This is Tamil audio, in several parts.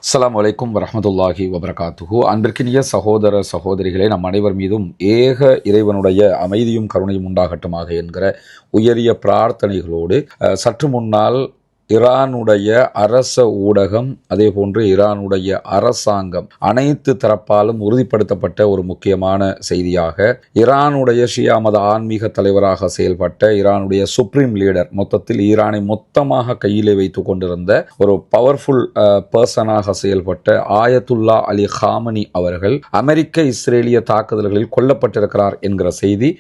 அஸ்ஸலாமு அலைக்கும் வரஹ்மத்துல்லாஹி வபரகாத்துஹு. அன்பிற்கினிய சகோதர சகோதரிகளே, நம் அனைவர் மீதும் ஏக இறைவனுடைய அமைதியும் கருணையும் உண்டாகட்டுமாக என்கிற உயரிய பிரார்த்தனைகளோடு சற்று முன்னால் ஈரானுடைய அரச ஊடகம், அதே போன்று ஈரானுடைய அரசாங்கம் அனைத்து தரப்பாலும் உறுதிப்படுத்தப்பட்ட ஒரு முக்கியமான செய்தியாக, ஈரானுடைய ஷியா மத ஆன்மீக தலைவராக செயல்பட்ட ஈரானுடைய சுப்ரீம் லீடர், மொத்தத்தில் ஈரானை மொத்தமாக கையிலே வைத்து கொண்டிருந்த ஒரு பவர்ஃபுல் பர்சனாக செயல்பட்ட ஆயத்துல்லா அலி காமனி அவர்கள் அமெரிக்க இஸ்ரேலிய தாக்குதல்களில் கொல்லப்பட்டிருக்கிறார் என்கிற செய்தி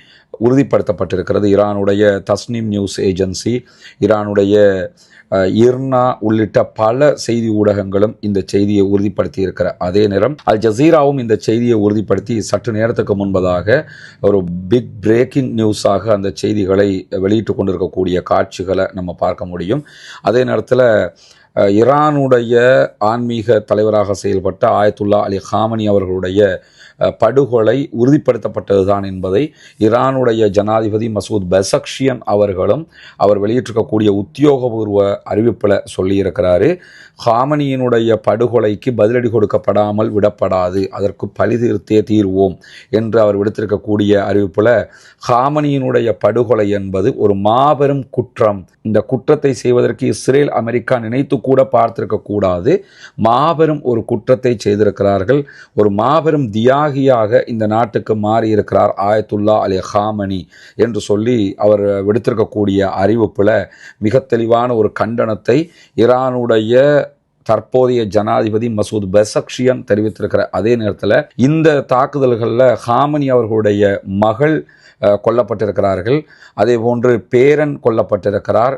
உறுதிப்படுத்தப்பட்டிருக்கிறது. ஈரானுடைய தஸ்னீம் நியூஸ் ஏஜென்சி, ஈரானுடைய இர்னா உள்ளிட்ட பல செய்தி ஊடகங்களும் இந்த செய்தியை உறுதிப்படுத்தி இருக்கிற அதே நேரம் அல் ஜசீராவும் இந்த செய்தியை உறுதிப்படுத்தி சற்று நேரத்துக்கு முன்பதாக ஒரு பிக் பிரேக்கிங் நியூஸாக அந்த செய்திகளை வெளியிட்டு கொண்டிருக்கக்கூடிய காட்சிகளை நம்ம பார்க்க முடியும். அதே நேரத்தில் ஈரானுடைய ஆன்மீக தலைவராக செயல்பட்ட ஆயத்துல்லா அலி காமனி அவர்களுடைய படுகொலை உறுதிப்படுத்தப்பட்டதுதான் என்பதை ஈரானுடைய ஜனாதிபதி மசூத் பெசக்ஷியன் அவர்களும் அவர் வெளியிட்டிருக்கக்கூடிய உத்தியோகபூர்வ அறிவிப்பில் சொல்லியிருக்கிறாரு. காமனியினுடைய படுகொலைக்கு பதிலடி கொடுக்கப்படாமல் விடப்படாது, அதற்கு பழி தீர்த்தே தீர்வோம் என்று அவர் விடுத்திருக்கக்கூடிய அறிவிப்பில் காமனியினுடைய படுகொலை என்பது ஒரு மாபெரும் குற்றம், இந்த குற்றத்தை செய்வதற்கு இஸ்ரேல் அமெரிக்கா நினைத்து கூட பார்த்திருக்க கூடாது, மாபெரும் ஒரு குற்றத்தை செய்திருக்கிறார்கள், ஒரு மாபெரும் தியாகியாக இந்த நாட்டுக்கு மாறியிருக்கிறார் ஆயத்துல்லா அலி காமனி என்று சொல்லி அவர் விடுத்திருக்கக்கூடிய அறிவிப்பில் மிக தெளிவான ஒரு கண்டனத்தை ஈரானுடைய தற்போதைய ஜனாதிபதி மசூத் பெசக்ஷியன் தெரிவித்திருக்கிற அதே நேரத்தில் இந்த தாக்குதல்களில் காமனி அவர்களுடைய மகள் கொல்லப்பட்டிருக்கிறார்கள், அதே போன்று பேரன் கொல்லப்பட்டிருக்கிறார்,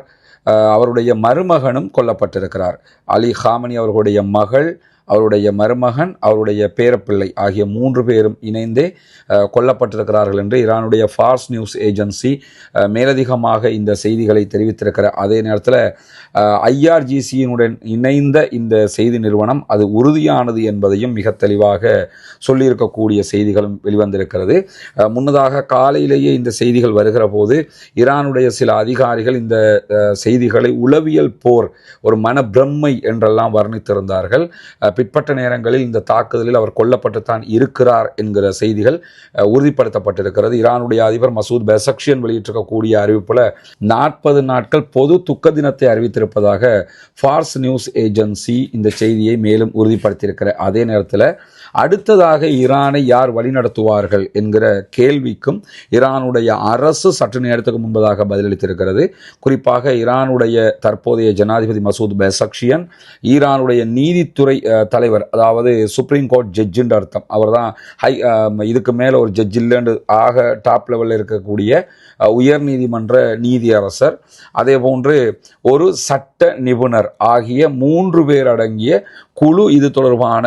அவருடைய மருமகனும் கொல்லப்பட்டிருக்கிறார். அலி காமனி அவர்களுடைய மகள், அவருடைய மருமகன், அவருடைய பேரப்பிள்ளை ஆகிய 3 பேரும் இணைந்தே கொல்லப்பட்டிருக்கிறார்கள் என்று ஈரானுடைய ஃபார்ஸ் நியூஸ் ஏஜென்சி மேலதிகமாக இந்த செய்திகளை தெரிவித்திருக்கிற அதே நேரத்தில் ஐஆர்ஜிசியினுடன் இணைந்த இந்த செய்தி நிறுவனம் அது உறுதியானது என்பதையும் மிக தெளிவாக சொல்லியிருக்கக்கூடிய செய்திகளும் வெளிவந்திருக்கிறது. முன்னதாக காலையிலேயே இந்த செய்திகள் வருகிற போது ஈரானுடைய சில அதிகாரிகள் இந்த செய்திகளை உளவியல் போர், ஒரு மனப்பிரமை என்றெல்லாம் வர்ணித்திருந்தார்கள். பிற்பட்ட நேரங்களில் இந்த தாக்குதலில் அவர் கொல்லப்பட்டுத்தான் இருக்கிறார் என்கிற செய்திகள் உறுதிப்படுத்தப்பட்டிருக்கிறது. ஈரானுடைய அதிபர் மசூத் பெசக்ஷியன் வெளியிட்டிருக்கக்கூடிய அறிவிப்பில் 40 நாட்கள் பொது துக்க தினத்தை அறிவித்திருப்பதாக ஃபார்ஸ் நியூஸ் ஏஜென்சி இந்த செய்தியை மேலும் உறுதிப்படுத்தியிருக்கிற அதே நேரத்தில் அடுத்ததாக ஈரானை யார் வழிநடத்துவார்கள் என்கிற கேள்விக்கும் ஈரானுடைய அரசு சற்று நேரத்துக்கு முன்பதாக பதிலளித்திருக்கிறது. குறிப்பாக ஈரானுடைய தற்போதைய ஜனாதிபதி மசூத் பெசக்ஷியன் ஈரானுடைய நீதித்துறை தலைவர், அதாவது சுப்ரீம் கோர்ட் ஜட்ஜின்ற அர்த்தம், அவர் தான் இதுக்கு மேலே ஒரு ஜட்ஜ் இல்லைன்னு ஆக டாப் லெவலில் இருக்கக்கூடிய உயர் நீதிமன்ற நீதியரசர், அதே போன்று ஒரு சட்ட நிபுணர் ஆகிய 3 பேர் அடங்கிய குழு இது தொடர்பான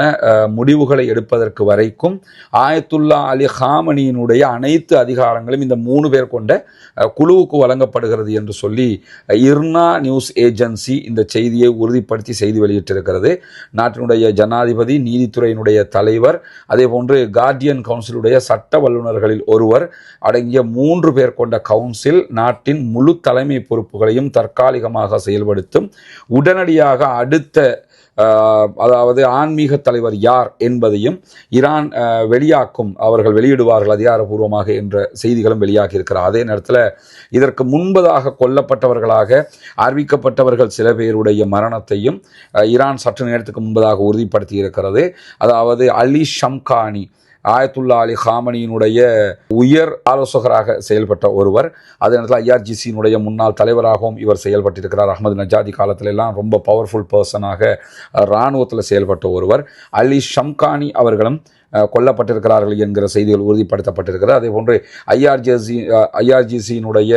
முடிவுகளை எடுப்பதற்கு வரைக்கும் ஆயத்துல்லா அலி காமனியினுடைய அனைத்து அதிகாரங்களும் இந்த 3 பேர் கொண்ட குழுவுக்கு வழங்கப்படுகிறது என்று சொல்லி இர்னா நியூஸ் ஏஜென்சி இந்த செய்தியை உறுதிப்படுத்தி செய்தி வெளியிட்டிருக்கிறது. நாட்டினுடைய ஜனாதிபதி, நீதித்துறையினுடைய தலைவர், அதே போன்று கார்டியன் கவுன்சிலுடைய சட்ட வல்லுநர்களில் ஒருவர் அடங்கிய 3 பேர் கொண்ட கவுன்சில் நாட்டின் முழு தலைமை பொறுப்புகளையும் தற்காலிகமாக செயல்படுத்தும். உடனடியாக அடுத்த அதாவது ஆன்மீக தலைவர் யார் என்பதையும் ஈரான் வெளியாக்கும், அவர்கள் வெளியிடுவார்கள் அதிகாரப்பூர்வமாக என்ற செய்திகளும் வெளியாகி இருக்கிறார். அதே நேரத்தில் இதற்கு முன்பதாக கொல்லப்பட்டவர்களாக அறிவிக்கப்பட்டவர்கள் சில பேருடைய மரணத்தையும் ஈரான் சற்று நேரத்துக்கு முன்பதாக உறுதிப்படுத்தி இருக்கிறது. அதாவது அலி ஷம்கானி, ஆயத்துல்லா அலி காமனியினுடைய உயர் ஆலோசகராக செயல்பட்ட ஒருவர், அதே நேரத்தில் ஐஆர்ஜிசியினுடைய முன்னாள் தலைவராகவும் இவர் செயல்பட்டிருக்கிறார். அஹமது நஜாதி காலத்துல எல்லாம் ரொம்ப பவர்ஃபுல் பர்சனாக இராணுவத்தில் செயல்பட்ட ஒருவர் அலி ஷம்கானி அவர்களும் கொல்லப்பட்டிருக்கிறார்கள் என்கிற செய்திகள் உறுதிப்படுத்தப்பட்டிருக்கிறது. அதே போன்று ஐஆர்ஜிசியினுடைய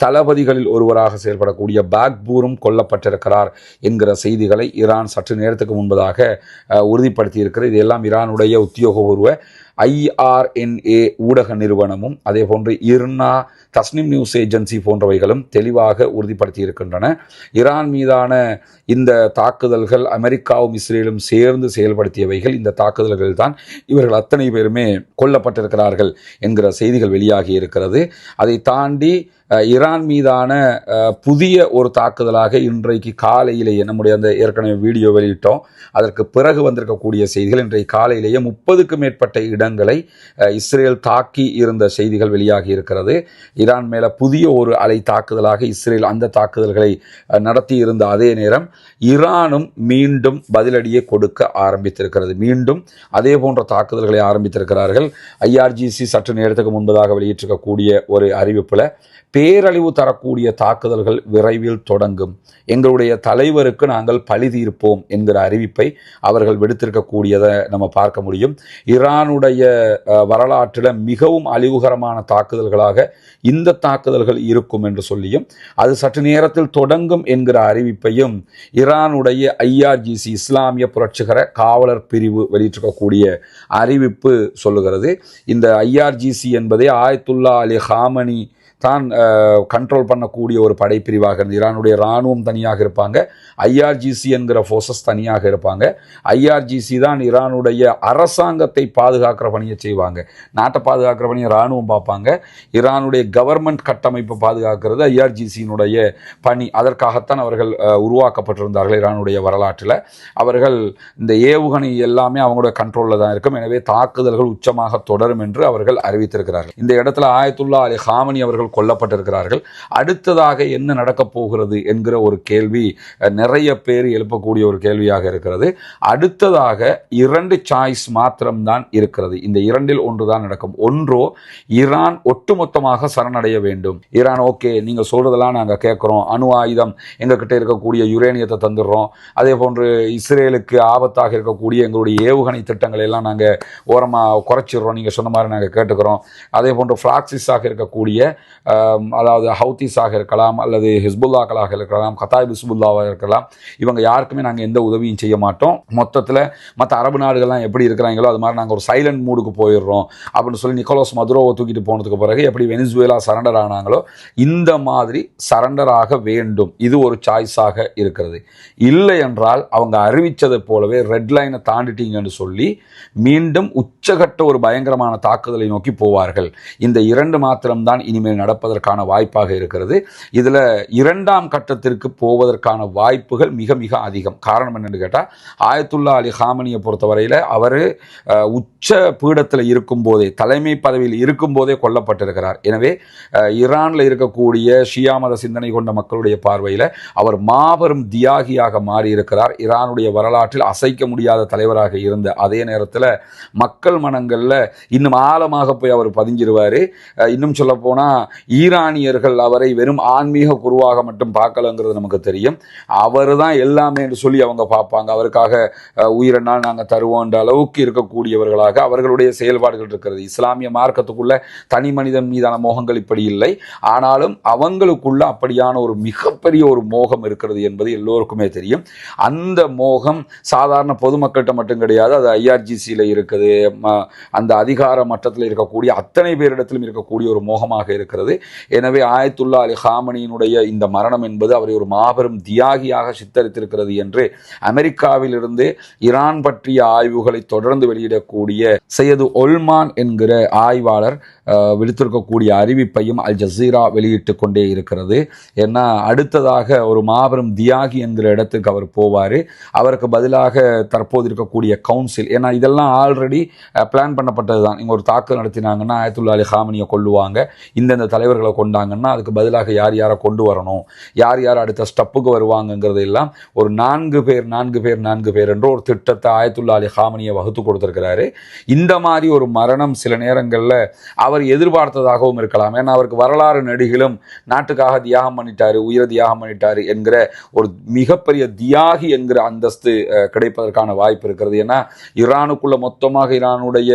தளபதிகளில் ஒருவராக செயல்படக்கூடிய பாக்பூரும் கொல்லப்பட்டிருக்கிறார் என்கிற செய்திகளை ஈரான் சற்று நேரத்துக்கு முன்பதாக உறுதிப்படுத்தியிருக்கிறது. இதெல்லாம் ஈரானுடைய உத்தியோகபூர்வ IRNA ஊடக நிறுவனமும் அதே போன்று இர்னா, தஸ்னீம் நியூஸ் ஏஜென்சி போன்றவைகளும் தெளிவாக உறுதிப்படுத்தி இருக்கின்றன. ஈரான் மீதான இந்த தாக்குதல்கள் அமெரிக்காவும் இஸ்ரேலும் சேர்ந்து செயல்படுத்தியவைகள். இந்த தாக்குதல்கள் தான் இவர்கள் அத்தனை பேருமே கொல்லப்பட்டிருக்கிறார்கள் என்கிற செய்திகள் வெளியாகி இருக்கிறது. அதை தாண்டி ஈரான் மீதான புதிய ஒரு தாக்குதலாக இன்றைக்கு காலையிலேயே நம்முடைய அந்த ஏற்கனவே வீடியோ வெளியிட்டோம், அதற்கு பிறகு வந்திருக்கக்கூடிய செய்திகள் இன்றைக்கு காலையிலேயே 30க்கும் மேற்பட்ட இடங்களை இஸ்ரேல் தாக்கி இருந்த செய்திகள் வெளியாகி இருக்கிறது. ஈரான் மேல புதிய ஒரு அலை தாக்குதலாக இஸ்ரேல் அந்த தாக்குதல்களை நடத்தி இருந்த அதே நேரம் ஈரானும் மீண்டும் பதிலடியை கொடுக்க ஆரம்பித்திருக்கிறது. மீண்டும் அதே போன்ற தாக்குதல்களை ஆரம்பித்திருக்கிறார்கள். IRGC சற்று நேரத்துக்கு முன்பதாக வெளியிட்டிருக்கக்கூடிய ஒரு அறிவிப்புல பேரழிவு தரக்கூடிய தாக்குதல்கள் விரைவில் தொடங்கும், எங்களுடைய தலைவருக்கு நாங்கள் பழி தீர்ப்போம் என்கிற அறிவிப்பை அவர்கள் விடுத்திருக்கக்கூடியதை நம்ம பார்க்க முடியும். ஈரானுடைய வரலாற்றில் மிகவும் அழிவுகரமான தாக்குதல்களாக இந்த தாக்குதல்கள் இருக்கும் என்று சொல்லியும் அது சற்று நேரத்தில் தொடங்கும் என்கிற அறிவிப்பையும் ஈரானுடைய IRGC இஸ்லாமிய புரட்சிகர காவலர் பிரிவு வெளியிட்டிருக்கக்கூடிய அறிவிப்பு சொல்லுகிறது. இந்த IRGC என்பதே ஆயத்துல்லா அலி ஹாமனி தான் கண்ட்ரோல் பண்ணக்கூடிய ஒரு படைப்பிரிவாக இருந்து ஈரானுடைய இராணுவம் தனியாக இருப்பாங்க, IRGC என்கிற ஃபோர்ஸஸ் தனியாக இருப்பாங்க. IRGC தான் ஈரானுடைய அரசாங்கத்தை பாதுகாக்கிற பணியை செய்வாங்க, நாட்டை பாதுகாக்கிற பணியை இராணுவம் பார்ப்பாங்க. ஈரானுடைய கவர்மெண்ட் கட்டமைப்பை பாதுகாக்கிறது IRGCயினுடைய பணி. அதற்காகத்தான் அவர்கள் உருவாக்கப்பட்டிருந்தார்கள். ஈரானுடைய வரலாற்றில் அவர்கள் இந்த ஏவுகணை எல்லாமே அவங்களுடைய கண்ட்ரோலில் தான் இருக்கும். எனவே தாக்குதல்கள் உச்சமாக தொடரும் என்று அவர்கள் அறிவித்திருக்கிறார்கள். இந்த இடத்துல ஆயத்துல்லா அலி ஹாமனி அவர்கள் கொல்லப்பட்டிருக்கிறார்கள். அடுத்ததாக என்ன நடக்கப் போகிறது என்கிற ஒரு கேள்வி நிறைய பேர் எழுப்பக்கூடிய ஒரு கேள்வியாக இருக்கிறது. அடுத்ததாக 2 சாய்ஸ் மாத்திரம்தான் இருக்கிறது. இந்த இரண்டில் ஒன்றுதான் நடக்கும். ஒன்றோ ஈரான் ஒட்டுமொத்தமாக சரணடைய வேண்டும். ஈரான் ஓகே நீங்க சொல்றதெல்லாம் நாங்கள் கேட்குறோம், அணு ஆயுதம் எங்ககிட்ட இருக்கக்கூடிய யுரேனியத்தை தந்துடுறோம், அதே போன்று இஸ்ரேலுக்கு ஆபத்தாக இருக்கக்கூடிய எங்களுடைய ஏவுகணை திட்டங்களை எல்லாம் நாங்கள் ஓரமாக குறைச்சிடுறோம், நீங்கள் சொன்ன மாதிரி நாங்கள் கேட்டுக்கிறோம். அதே போன்று ஃப்ராக்சிஸாக இருக்கக்கூடிய அதாவது ஹவுத்திஸாக இருக்கலாம் அல்லது ஹிஸ்புல்லாக்களாக இருக்கலாம், கத்தாய் ஹிஸ்புல்லாவாக இருக்கலாம், இவங்க யாருக்குமே நாங்கள் எந்த உதவியும் செய்ய மாட்டோம். மொத்தத்தில் மற்ற அரபு நாடுகள்லாம் எப்படி இருக்கிறாங்களோ அது மாதிரி நாங்கள் ஒரு சைலண்ட் மூடுக்கு போயிடுறோம் அப்படின்னு சொல்லி நிக்கோலஸ் மதுரோவை தூக்கிட்டு போனதுக்கு பிறகு எப்படி வெனிசுவேலா சரண்டர் ஆனாங்களோ இந்த மாதிரி சரண்டர் ஆக வேண்டும். இது ஒரு சாய்ஸாக இருக்கிறது. இல்லை என்றால் அவங்க அறிவித்ததை போலவே ரெட் லைனை தாண்டிட்டீங்கன்னு சொல்லி மீண்டும் உச்சகட்ட ஒரு பயங்கரமான தாக்குதலை நோக்கி போவார்கள். இந்த 2 மாத்திரம்தான் இனிமேல் நடப்பதற்கான வாய்ப்பாக இருக்கிறது. இதில் 2ஆம் கட்டத்திற்கு போவதற்கான வாய்ப்புகள் மிக மிக அதிகம். காரணம் என்னன்னு கேட்டால் ஆயத்துல்லா அலி ஹாமனியை பொறுத்தவரையில் அவர் உச்ச பீடத்தில் இருக்கும் போதே, தலைமை பதவியில் இருக்கும் போதே கொல்லப்பட்டிருக்கிறார். எனவே ஈரானில் இருக்கக்கூடிய ஷியா மத சிந்தனை கொண்ட மக்களுடைய பார்வையில் அவர் மாபெரும் தியாகியாக மாறியிருக்கிறார். ஈரானுடைய வரலாற்றில் அசைக்க முடியாத தலைவராக இருந்த அதே நேரத்தில் மக்கள் மனங்களில் இன்னும் ஆழமாக போய் அவர் பதிஞ்சிருவார். இன்னும் சொல்ல போனால் ஈரானியர்கள் அவரை வெறும் ஆன்மீக குருவாக மட்டும் பார்க்கலங்கிறது நமக்கு தெரியும். அவர் தான் எல்லாமே என்று சொல்லி அவங்க பார்ப்பாங்க. அவருக்காக உயிரினால் நாங்கள் தருவோன்ற அளவுக்கு இருக்கக்கூடியவர்களாக அவர்களுடைய செயல்பாடுகள் இருக்கிறது. இஸ்லாமிய மார்க்கத்துக்குள்ள தனி மனிதன் மீதான மோகங்கள் இப்படி இல்லை, ஆனாலும் அவங்களுக்குள்ள அப்படியான ஒரு மிகப்பெரிய ஒரு மோகம் இருக்கிறது என்பது எல்லோருக்குமே தெரியும். அந்த மோகம் சாதாரண பொதுமக்கள்கிட்ட மட்டும் கிடையாது, அது IRGCயில் இருக்குது. அந்த அதிகார மட்டத்தில் இருக்கக்கூடிய அத்தனை பேரிடத்திலும் இருக்கக்கூடிய ஒரு மோகமாக இருக்கிறது. எனவே ஆயத்துல்லா அலி ஹாமனியினுடைய இந்த மரணம் என்பது அவரை ஒரு மாபெரும் தியாகியாக சித்தரித்திருக்கிறது என்று அமெரிக்காவில் இருந்து ஈரான் பற்றிய ஆய்வுகளை தொடர்ந்து வெளியிடக்கூடிய சையது ஒல்மான் என்கிற ஆய்வாளர் விடுத்திருக்கக்கூடிய அறிவிப்பையும் அல் ஜசீரா வெளியிட்டுக் கொண்டே இருக்கிறது. ஏன்னா அடுத்ததாக ஒரு மாபெரும் தியாகி என்கிற இடத்துக்கு அவர் போவார். அவருக்கு பதிலாக தற்போது இருக்கக்கூடிய கவுன்சில், ஏன்னா இதெல்லாம் ஆல்ரெடி பிளான் பண்ணப்பட்டது தான். இங்கே ஒரு தாக்குதல் நடத்தினாங்கன்னா ஆயத்துல்லா அலி ஹாமனியை கொள்ளுவாங்க, இந்தந்த தலைவர்களை கொண்டாங்கன்னா அதுக்கு பதிலாக யார் யாரை கொண்டு வரணும், யார் யார் அடுத்த ஸ்டெப்புக்கு வருவாங்கங்கிறது எல்லாம் ஒரு 4 பேர் என்று ஒரு திட்டத்தை ஆயத்துல்லா அலி ஹாமனியை வகுத்து கொடுத்திருக்கிறாரு. இந்த மாதிரி ஒரு மரணம் சில நேரங்களில் அவர் எதிர்பார்த்ததாகவும் இருக்கலாம். ஏன்னா அவருக்கு வரலாறு நெடுகிலும் நாட்டுக்காக தியாகம் பண்ணிட்டாரு, உயிரை தியாகம் பண்ணிட்டாரு என்கிற ஒரு மிகப்பெரிய தியாகி என்கிற அந்தஸ்து கிடைப்பதற்கான வாய்ப்பு இருக்கிறது. ஏன்னா ஈரானுக்குள்ள மொத்தமாக ஈரானுடைய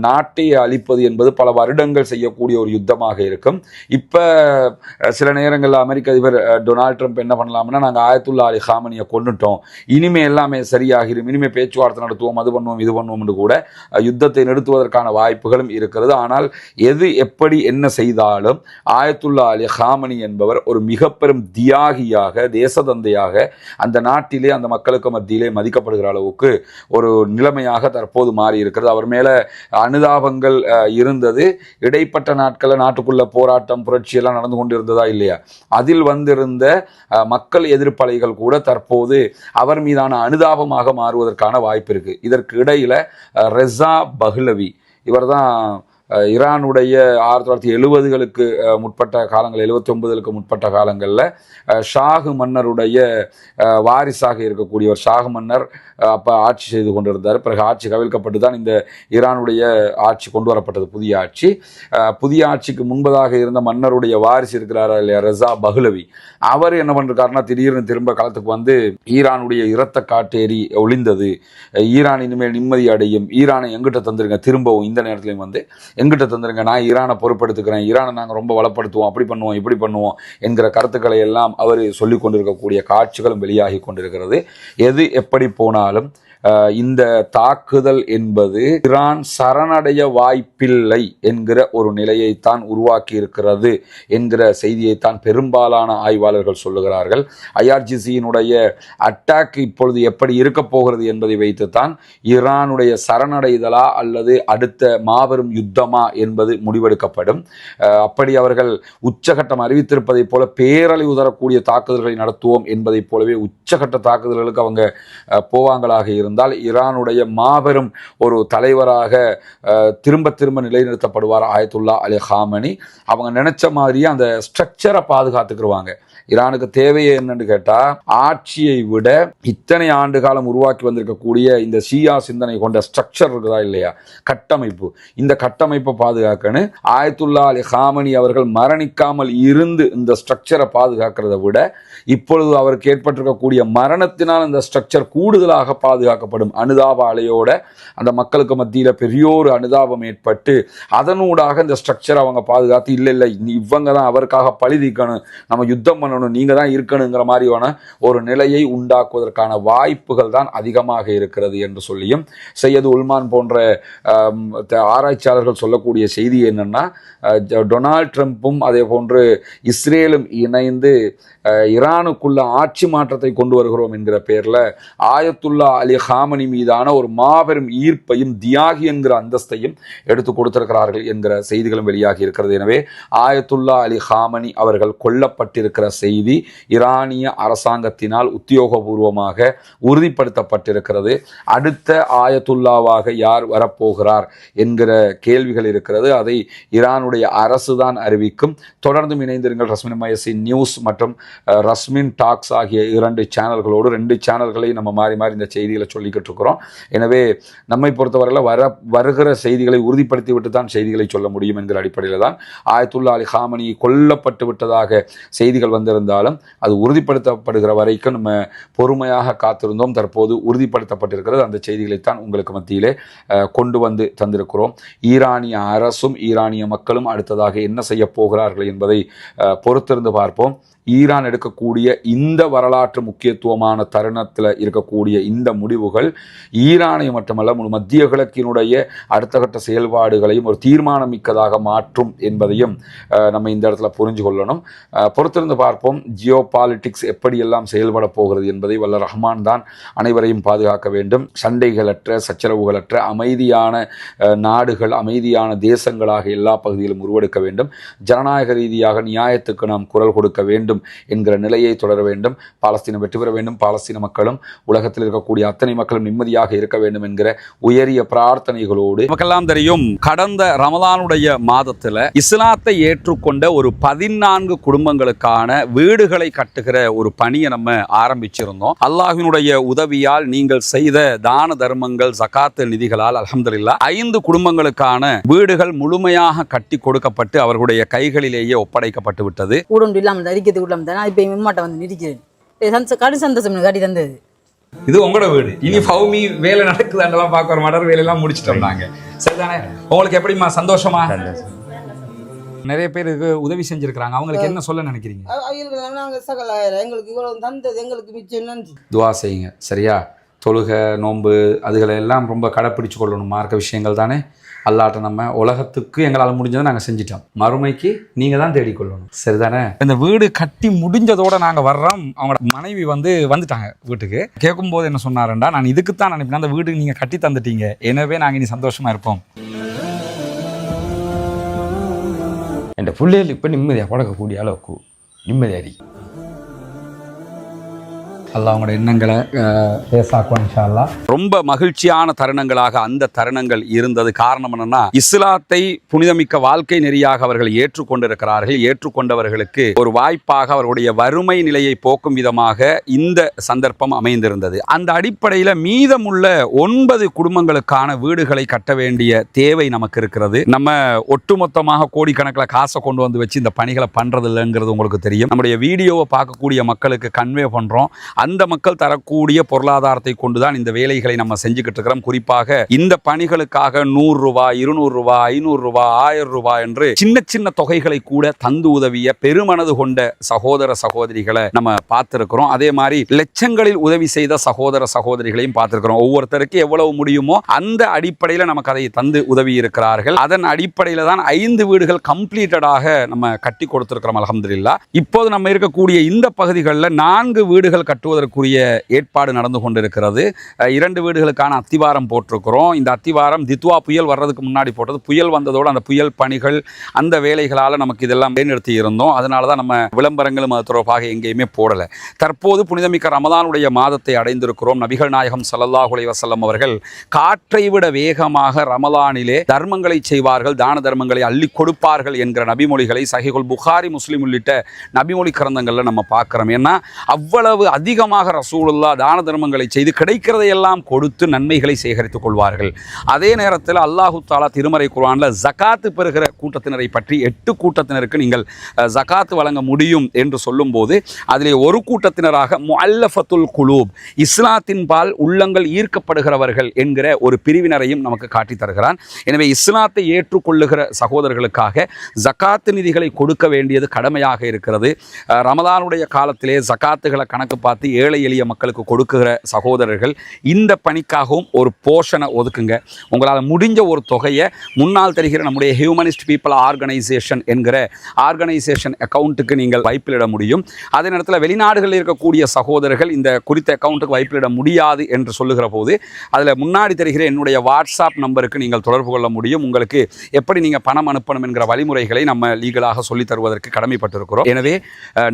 நாட்டை அழிப்பது என்பது பல வருடங்கள் செய்யக்கூடிய ஒரு யுத்தமாக இருக்கும். இப்போ சில நேரங்களில் அமெரிக்க அதிபர் டொனால்ட் ட்ரம்ப் என்ன பண்ணலாம்னா, நாங்கள் ஆயத்துல்லா அலி ஹாமனியை கொண்டுட்டோம், இனிமே எல்லாமே சரியாகிடும், இனிமே பேச்சுவார்த்தை நடத்துவோம், அது பண்ணுவோம் இது பண்ணுவோம் என்று கூட யுத்தத்தை நிறுத்துவதற்கான வாய்ப்புகளும் இருக்கிறது. ஆனால் எது எப்படி என்ன செய்தாலும் ஆயத்துல்லா அலி ஹாமனி என்பவர் ஒரு மிக பெரும் தியாகியாக, தேசதந்தையாக அந்த நாட்டிலே அந்த மக்களுக்கு மத்தியிலே மதிக்கப்படுகிற அளவுக்கு ஒரு நிலைமையாக தற்போது மாறி இருக்கிறது. அவர் மேல அனுதாபங்கள் இருந்தது. இடைப்பட்ட நாட்களில் நாட்டுக்குள்ள போற போராட்டம் புரட்சி எல்லாம் நடந்து கொண்டிருந்ததா இல்லையா? அதில் வந்திருந்த மக்கள் எதிர்ப்பலைகள் கூட தற்போது அவர் மீதான அனுதாபமாக மாறுவதற்கான வாய்ப்பு இருக்கு. இதற்கு இடையில ரெசா பஹ்லவி இவர் தான் ஈரானுடைய 1970களுக்கு முற்பட்ட காலங்கள், 79களுக்கு முற்பட்ட காலங்களில் ஷாஹு மன்னருடைய வாரிசாக இருக்கக்கூடியவர். ஷாஹு மன்னர் அப்போ ஆட்சி செய்து கொண்டிருந்தார். பிறகு ஆட்சி கவிழ்க்கப்பட்டு தான் இந்த ஈரானுடைய ஆட்சி கொண்டு வரப்பட்டது, புதிய ஆட்சி. புதிய ஆட்சிக்கு முன்பதாக இருந்த மன்னருடைய வாரிசு இருக்கிறாரா இல்லையா, ரெசா பஹ்லவி, அவர் என்ன பண்ணிருக்காருன்னா திடீர்னு திரும்ப காலத்துக்கு வந்து ஈரானுடைய இரத்த காட்டேரி ஒளிந்தது, ஈரான் இனிமேல் நிம்மதி அடையும், ஈரானை எங்கிட்ட தந்துருங்க, திரும்பவும் இந்த நேரத்துலையும் வந்து எங்கிட்ட தந்துருங்க, நான் ஈரானை பொறுப்பெடுத்துக்கிறேன், ஈரானை நாங்கள் ரொம்ப வளப்படுத்துவோம், அப்படி பண்ணுவோம் இப்படி பண்ணுவோம் என்கிற கருத்துக்களை எல்லாம் அவர் சொல்லிக் கொண்டிருக்கக்கூடிய காட்சிகளும் வெளியாகி கொண்டிருக்கிறது. எது எப்படி போனாலும் இந்த தாக்குதல் என்பது ஈரான் சரணடைய வாய்ப்பில்லை என்கிற ஒரு நிலையைத்தான் உருவாக்கி இருக்கிறது என்கிற செய்தியைத்தான் பெரும்பாலான ஆய்வாளர்கள் சொல்லுகிறார்கள். ஐஆர்ஜிசியினுடைய அட்டாக் இப்பொழுது எப்படி இருக்க போகிறது என்பதை வைத்துத்தான் ஈரானுடைய சரணடைதலா அல்லது அடுத்த மாபெரும் யுத்தமா என்பது முடிவெடுக்கப்படும். அப்படி அவர்கள் உச்சகட்டம் அறிவித்திருப்பதை போல பேரழிவு தரக்கூடிய தாக்குதல்களை நடத்துவோம் என்பதை போலவே உச்சகட்ட தாக்குதல்களுக்கு அவங்க போவாங்களாக இருந்தால் ஈரானுடைய மாபெரும் ஒரு தலைவராக திரும்ப திரும்ப நிலைநிறுத்தப்படுவார் ஆயத்துல்லா அலி காமனி. அவங்க நினைச்ச மாதிரியே அந்த ஸ்ட்ரக்சரை பாதுகாத்துக்கிடுவாங்க. ஈரானுக்கு தேவையே என்னன்னு கேட்டா, ஆட்சியை விட இத்தனை ஆண்டு காலம் உருவாக்கி வந்திருக்கக்கூடிய இந்த ஷியா சிந்தனை கொண்ட ஸ்ட்ரக்சர் இருக்குதா இல்லையா, கட்டமைப்பு, இந்த கட்டமைப்பை பாதுகாக்கணும். ஆயத்துல்லா அலி காமனி அவர்கள் மரணிக்காமல் இருந்து இந்த ஸ்ட்ரக்சரை பாதுகாக்கிறத விட இப்பொழுது அவருக்கு ஏற்பட்டிருக்கக்கூடிய மரணத்தினால் இந்த ஸ்ட்ரக்சர் கூடுதலாக பாதுகாக்கப்படும். அனுதாப அலையோட அந்த மக்களுக்கு மத்தியில் பெரியோரு அனுதாபம் ஏற்பட்டு அதனூடாக இந்த ஸ்ட்ரக்சர் அவங்க பாதுகாத்து இல்லை இவங்க தான் அவருக்காக பழி தீர்க்கணும், நம்ம யுத்தம் பண்ணணும், நீங்க தான் இருக்கணுங்கிற மாதிரியான ஒரு நிலையை உண்டாக்குவதற்கான வாய்ப்புகள் தான் அதிகமாக இருக்கிறது என்று சொல்லியும் சையது உல்மான் போன்ற ஆராய்ச்சியாளர்கள் சொல்லக்கூடிய செய்தி என்னன்னா, டொனால்ட் ட்ரம்ப்பும் அதே போன்று இஸ்ரேலும் இணைந்து ஈரானுக்குள்ள ஆட்சி மாற்றத்தை கொண்டு வருகிறோம் என்கிற பெயரில் ஆயத்துல்லா அலி காமனி மீதான ஒரு மாபெரும் ஈர்ப்பையும் தியாகி என்கிற அந்தஸ்தையும் எடுத்து கொடுத்திருக்கிறார்கள் என்கிற செய்திகளும் வெளியாகி இருக்கிறது. எனவே ஆயத்துல்லா அலி காமனி அவர்கள் கொல்லப்பட்டிருக்கிற செய்தி ஈரானிய அரசாங்கத்தினால் உத்தியோகபூர்வமாக உறுதிப்படுத்தப்பட்டிருக்கிறது. அடுத்த ஆயத்துல்லாவாக யார் வரப்போகிறார் என்கிற கேள்விகள் இருக்கிறது. அதை ஈரானுடைய அரசுதான் அறிவிக்கும். தொடர்ந்தும் இணைந்திருங்கள் ரஸ்மின் மயசின் நியூஸ் மற்றும் ரஸ்மின் டாக்ஸ் ஆகிய 2 சேனல்களோடு. 2 சேனல்களை நம்ம மாறி மாறி இந்த செய்திகளை சொல்லிக்கிட்டு இருக்கிறோம். எனவே நம்மை பொறுத்தவரையில் வருகிற செய்திகளை உறுதிப்படுத்தி விட்டு தான் செய்திகளை சொல்ல முடியும் என்கிற அடிப்படையில் தான் ஆயத்துல்லா அலி காமனி கொல்லப்பட்டு விட்டதாக செய்திகள் வந்திருந்தாலும் அது உறுதிப்படுத்தப்படுகிற வரைக்கும் நம்ம பொறுமையாக காத்திருந்தோம். தற்போது உறுதிப்படுத்தப்பட்டிருக்கிறது. அந்த செய்திகளைத்தான் உங்களுக்கு மத்தியிலே கொண்டு வந்து தந்திருக்கிறோம். ஈரானிய அரசும் ஈரானிய மக்களும் அடுத்ததாக என்ன செய்ய போகிறார்கள் என்பதை பொறுத்திருந்து பார்ப்போம். ஈரான் எடுக்கக்கூடிய இந்த வரலாற்று முக்கியத்துவமான தருணத்தில் இருக்கக்கூடிய இந்த முடிவுகள் ஈரானை மட்டுமல்ல முழு மத்திய கிழக்கினுடைய அடுத்த கட்ட செயல்பாடுகளையும் ஒரு தீர்மானம் மிக்கதாக மாற்றும் என்பதையும் நம்ம இந்த இடத்துல புரிஞ்சு கொள்ளணும். பொறுத்திருந்து பார்ப்போம் ஜியோ பாலிட்டிக்ஸ் எப்படியெல்லாம் செயல்பட போகிறது என்பதை வல்ல ரஹ்மான் தான் அனைவரையும் பாதுகாக்க வேண்டும். சண்டைகளற்ற சச்சரவுகளற்ற அமைதியான நாடுகள் அமைதியான தேசங்களாக எல்லா பகுதியிலும் உருவெடுக்க வேண்டும். ஜனநாயக ரீதியாக நியாயத்துக்கு நாம் குரல் கொடுக்க வேண்டும் என்கிற நிலையை தொடர வேண்டும். பாலஸ்தீனம் வெற்றி பெற வேண்டும். பாலஸ்தீன மக்களும் உலகத்தில் இருக்கக்கூடிய அத்தனை மக்களும் நிம்மதியாக இருக்க வேண்டும் என்கிற உயரிய பிரார்த்தனைகளோடு நமக்கெல்லாம் தெரியும், கடந்த ரமலானுடைய மாதத்தில் இஸ்லாத்தை ஏற்றுக்கொண்ட ஒரு 14 குடும்பங்களுக்கான வீடுகளை கட்டுகிற ஒரு பணியை நம்ம ஆரம்பிச்சிருந்தோம். அல்லாஹ்வினுடைய உதவியால் நீங்கள் செய்த தான தர்மங்கள் ஜகாத் நிதிகளால் அல்ஹம்துலில்லாஹ் 5 குடும்பங்களுக்கான வீடுகள் முழுமையாக கட்டி கொடுக்கப்பட்டு அவர்களுடைய கைகளிலேயே ஒப்படைக்கப்பட்டு விட்டது. இது உங்களோட வீடு, இனி ஃபௌமி வேலை நடக்குதாண்டெல்லாம் பார்க்குற மடர் வேலையெல்லாம் முடிச்சுட்டோம் நாங்க. சரிதானே? உங்களுக்கு எப்படிமா சந்தோஷமா? நிறைய பேருக்கு உதவி செஞ்சிருக்கிறாங்க, அவங்களுக்கு என்ன சொல்ல நினைக்கிறீங்க? துவா செய்யுங்க. சரியா? தொழுகை நோன்பு அதுகளை எல்லாம் ரொம்ப கடைப்பிடிச்சு கொள்ளணும். மார்க்க விஷயங்கள் தானே. அல்லாட்ட நம்ம உலகத்துக்கு எங்களால் முடிஞ்சதை நாங்கள் செஞ்சிட்டோம், மறுமைக்கு நீங்கள் தான் தேடிக்கொள்ளணும். சரிதானே? இந்த வீடு கட்டி முடிஞ்சதோட நாங்கள் வர்றோம். அவங்களோட மனைவி வந்துட்டாங்க வீட்டுக்கு. கேட்கும்போது என்ன சொன்னாருண்டா, நான் இதுக்குத்தான் நினைப்பேன், அந்த வீடு நீங்கள் கட்டி தந்துட்டீங்க, எனவே நாங்கள் இனி சந்தோஷமாக இருப்போம். என் பிள்ளைகள் இப்போ நிம்மதியாக பழக்கக்கூடிய அளவுக்கு நிம்மதியாரி. அல்லாஹ் அவங்களோட எண்ணங்களை பேசாக்குவான் இன்ஷா அல்லாஹ். ரொம்ப மகிழ்ச்சியான தருணங்களாக அந்த தருணங்கள் இருந்தது. காரணம் என்னன்னா, இஸ்லாத்தை புனிதமிக்க வாழ்க்கை நெறியாக அவர்கள் ஏற்றுக்கொண்டிருக்கிறார்கள். ஏற்றுக்கொண்டவர்களுக்கு ஒரு வாய்ப்பாக அவர்களுடைய வறுமை நிலையை போக்கும் விதமாக இந்த சந்தர்ப்பம் அமைந்திருந்தது. அந்த அடிப்படையில் மீதமுள்ள 9 குடும்பங்களுக்கான வீடுகளை கட்ட வேண்டிய தேவை நமக்கு இருக்கிறது. நம்ம ஒட்டுமொத்தமாக கோடிக்கணக்கில் காசை கொண்டு வந்து வச்சு இந்த பணிகளை பண்றது இல்லைங்கிறது உங்களுக்கு தெரியும். நம்முடைய வீடியோவை பார்க்கக்கூடிய மக்களுக்கு கன்வே பண்றோம். அந்த மக்கள் தரக்கூடிய பொருளாதாரத்தை கொண்டுதான் இந்த வேலைகளை நம்ம செஞ்சுக்கிட்டு இருக்கிறோம். குறிப்பாக இந்த பணிகளுக்காக 100 ரூபாய், 200 ரூபாய், 500 ரூபாய், 1000 ரூபாய் என்று சின்ன சின்ன தொகைகளை கூட தந்து உதவிய பெருமனது கொண்ட சகோதர சகோதரிகளை நம்ம பார்த்திருக்கிறோம். அதே மாதிரி லட்சங்களில் உதவி செய்த சகோதர சகோதரிகளையும் பார்த்திருக்கிறோம். ஒவ்வொருத்தருக்கு எவ்வளவு முடியுமோ அந்த அடிப்படையில் நமக்கு அதை தந்து உதவி இருக்கிறார்கள். அதன் அடிப்படையில் தான் 5 வீடுகள் கம்ப்ளீட்டடாக நம்ம கட்டி கொடுத்திருக்கிறோம் அல்ஹம்துலில்லாஹ். இப்போது நம்ம இருக்கக்கூடிய இந்த பகுதிகளில் 4 வீடுகள் கட்டுவதற்குரிய ஏற்பாடு நடந்து கொண்டிருக்கிறது. 2 வீடுகளுக்கான அத்திவாரம் போட்டிருக்கிறோம். இந்த அத்திவாரம் தித்வா புயல் வர்றதுக்கு முன்னாடி போட்டது. புயல் வந்ததோடு அந்த புயல் பணிகள் அந்த வேலைகளால் நமக்கு இதெல்லாம் நிறுத்தி இருந்தோம். அதனால தான் நம்ம விளம்பரங்களும் அது தொடர்பாக எங்கேயுமே போடலை. தற்போது புனிதமிக்க ரமலானுடைய மாதத்தை அடைந்திருக்கிறோம். நபிகள் நாயகம் ஸல்லல்லாஹு அலைஹி வஸல்லம் அவர்கள் காற்றை விட வேகமாக ரமலானிலே தர்மங்களை செய்வார்கள், தான தர்மங்களை அள்ளி கொடுப்பார்கள் என்கிற நபிமொழிகளை சஹீஹுல் புகாரி, முஸ்லிம் உள்ளிட்ட நபிமொழி கிரந்தங்களில் நம்ம பார்க்கிறோம். ஏன்னா அவ்வளவு அதிகமாக ரசூலுல்லாஹ் தான தர்மங்களை செய்து கிடைக்கிறதையெல்லாம் கொடுத்து நன்மைகளை சேகரித்துக் கொள்வார்கள். அதே நேரத்தில் அல்லாஹு தஆலா திருமறை குர்ஆனில் ஜகாத்து பெறுகிற கூட்டத்தினரை பற்றி 8 கூட்டத்தினருக்கு நீங்கள் ஜகாத்து வழங்க முடியும் என்று சொல்லும்போது அதிலே ஒரு கூட்டத்தினராக முஅல்லஃபத்துல் குலூப், இஸ்லாத்தின் பால் உள்ளங்கள் ஈர்க்கப்படுகிறவர்கள் என்கிற ஒரு பிரிவினரையும் நமக்கு காட்டி தருகிறான். எனவே இஸ்லாத்தை ஏற்றுக்கொள்ளுகிற சகோதரர்களுக்காக ஜகாத்து நிதிகளை கொடுக்க வேண்டியது கடமையாக இருக்கிறது. ரமலானுடைய காலத்திலே ஜகாத்துகளை கணக்கு பார்த்து ஏழை எளிய மக்களுக்கு கொடுக்குகிற சகோதரர்கள் இந்த பணிக்காகவும் ஒரு போர்ஷனை ஒதுக்குங்க. உங்களால் முடிஞ்ச ஒரு தொகையை முன்னால் தெரிகிற நம்முடைய ஹியூமனிஸ்ட் பீப்புள் ஆர்கனைசேஷன் என்கிற ஆர்கனைசேஷன் அக்கௌண்ட்டுக்கு நீங்கள் வைப்பிலிட முடியும். அதே நேரத்தில் வெளிநாடுகளில் இருக்கக்கூடிய சகோதரர்கள் இந்த குறித்த அக்கௌண்ட்டுக்கு வைப்பிலிட முடியாது என்று சொல்லுகிற போது அதில் முன்னாடி தெரிகிற என்னுடைய வாட்ஸ்அப் நம்பருக்கு நீங்கள் தொடர்பு கொள்ள முடியும். உங்களுக்கு எப்படி நீங்கள் பணம் அனுப்பணும் என்கிற வழிமுறைகளை நம்ம லீகலாக சொல்லித் தருவதற்கு கடமைப்பட்டிருக்கிறோம். எனவே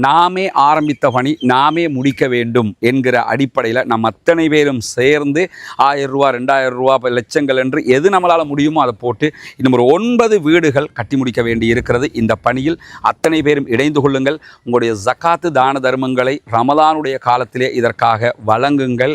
நாமே ஆரம்பித்த பணி நாமே முடிக்க வேண்டும் என்கிற அடிப்படையில் நம்ம அத்தனை பேரும் சேர்ந்து 1000 ரூபா, 2000 ரூபா, லட்சங்கள் என்று எது நம்மளால் முடியுமோ அதை போட்டு இன்னும் ஒரு 9 வீடுகள் கட்டி முடிக்க வேண்டி இருக்கிறது. இந்த பணியில் அத்தனை பேரும் இணைந்து கொள்ளுங்கள். உங்களுடைய ஜகாத்து தான தர்மங்களை ரமலானுடைய காலத்திலே இதற்காக வழங்குங்கள்.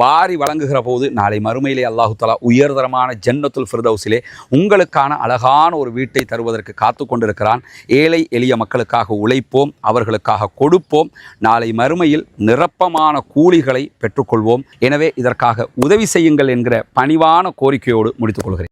வாரி வழங்குகிற போது நாளை மறுமையிலே அல்லாஹு தஆலா உயர்தரமான ஜன்னத்துல் ஃபிர்தௌஸிலே உங்களுக்கான அழகான ஒரு வீட்டை தருவதற்கு காத்து கொண்டிருக்கிறான். ஏழை எளிய மக்களுக்காக உழைப்போம், அவர்களுக்காக கொடுப்போம். நாளை மறுமையில் நிரப்பமான கூலிகளை பெற்றுக்கொள்வோம். எனவே இதற்காக உதவி செய்யுங்கள் என்கிற பணிவான கோரிக்கையோடு முடித்துக் கொள்கிறேன்.